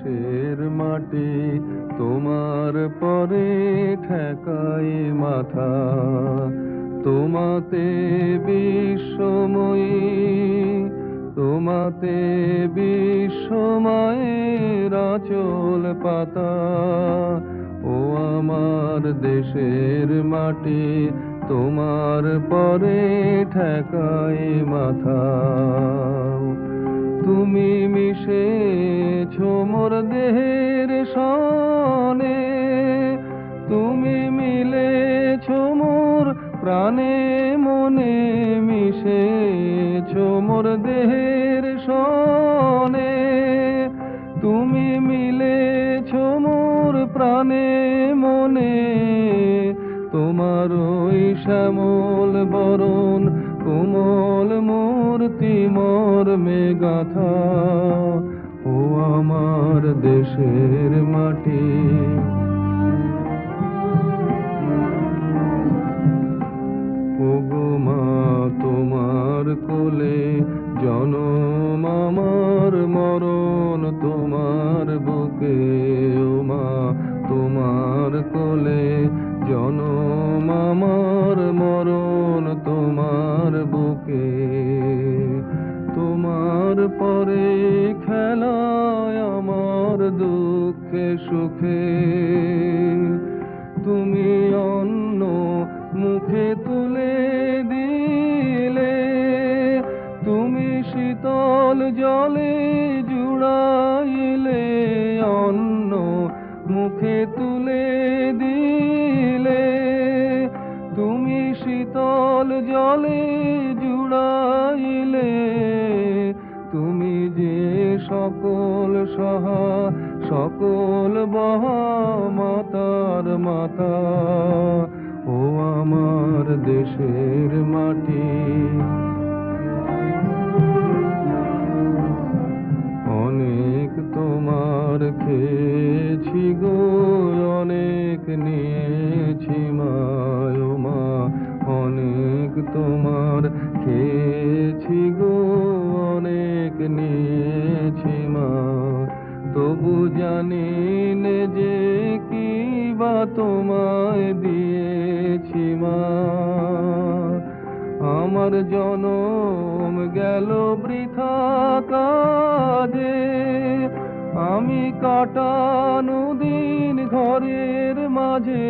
দেশের মাটি তোমার পরে ঠেকাই মাথা। তোমাতে বিশ্বময়ী, তোমাতে বিশ্বময়ের আঁচল পাতা। ও আমার দেশের মাটি তোমার পরে ঠেকাই মাথা। তুমি মিশেছো মোর দেহের সনে, তুমি মিলেছো মোর প্রাণে মনে, মিশেছো মোর দেহের সনে, তুমি মিলেছো মোর প্রাণে মনে। তোমার ওই শ্যামল বরণ কোমল মূর্তি মর্মে গাথা। ও আমার দেশের মাটি, ওগো মা তোমার কোলে জনম আমার মরণ তোমার বুকে। ও মা তোমার কোলে জনম আমার মরণ তোমার বুকে। তোমার পরে খেলায় আমার দুঃখে সুখে, তুমি অন্ন মুখে তুলে দিলে, তুমি শীতল জলে জুড়াইলে, অন্ন মুখে তুলে দিলে, তুমি শীতল জলে জুড়াইলে। তুমি যে সকল সহা সকল বহা মাতার মাতা। ও আমার দেশের মাটি, অনেক তোমার খেয়েছি গো, অনেক নিয়েছি মায়। ও মা অনেক তোমার খেয়েছি গো, অনেক নিয়েছি মা। তবু জানি নে যে কি বা তোমায় দিয়েছি মা। আমার জনম গেল বৃথা কাজে, আমি কাটানো দিন ঘরের মাঝে।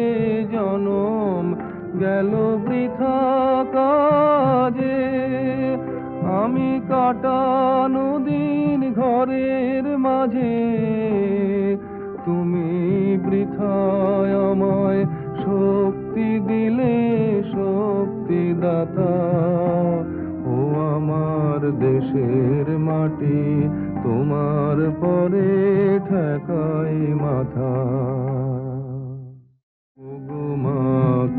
জনম গেল বৃথা কাজে, আমি কাটানো দিন ঘরের মাঝে। তুমি বৃথায় আমায় শক্তি দিলে শক্তিদাতা। ও আমার দেশের মাটি তোমার পরে ঠেকাই মাথা। ওগো মা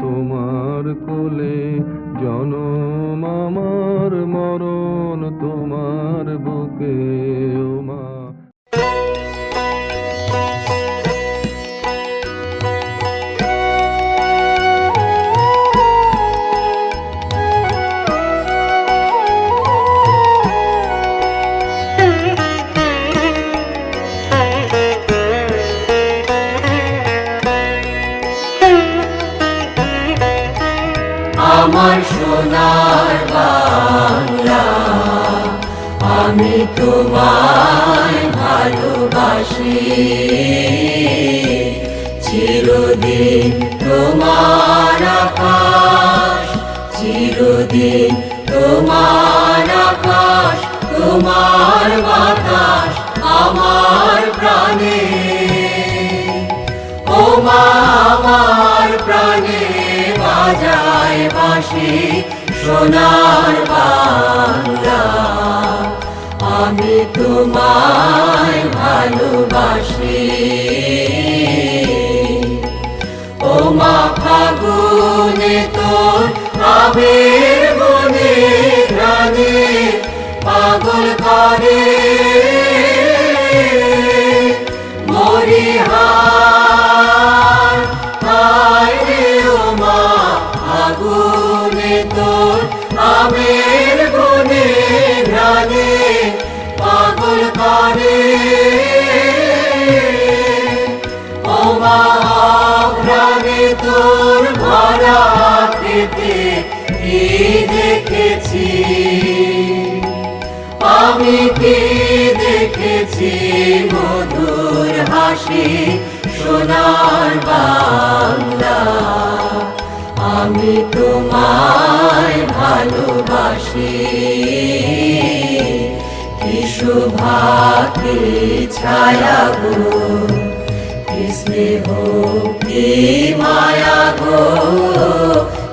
তোমার কোলে জনম আমার মরণ তোমার বুকে। ও মা আমার সোনার বাংলা, আমি তোমায় ভালোবাসি। চিরদিন তোমার আকাশ, চিরদিন তোমার আকাশ, তোমার বাতাস আমার প্রাণে। ও মা আমার প্রাণে বাজায় বাঁশি সোনার বাংলা, আমি তোমায় ভালোবাসি। ও মা ফাগুনে তোর আবির বনে ঘ্রাণে পাগল করে মরিহার। হায় রে ও মা ফাগুনে তোর আবির বনে ঘ্রাণে পাগল করে আমি কি দেখেছি মধুর হাসি সোনার বাংলা, আমি তোমায় ভালোবাসি। কি শোভা কি ছায়া গো, কি স্নেহ কি মায়া গো,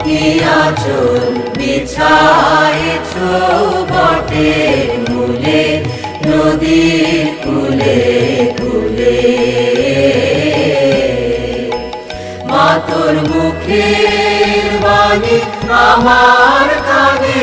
কি আঁচল বিছায়েছ বটের মূলে, নদীর কূলে কূলে। মা তোর মুখের বাণী আমার কানে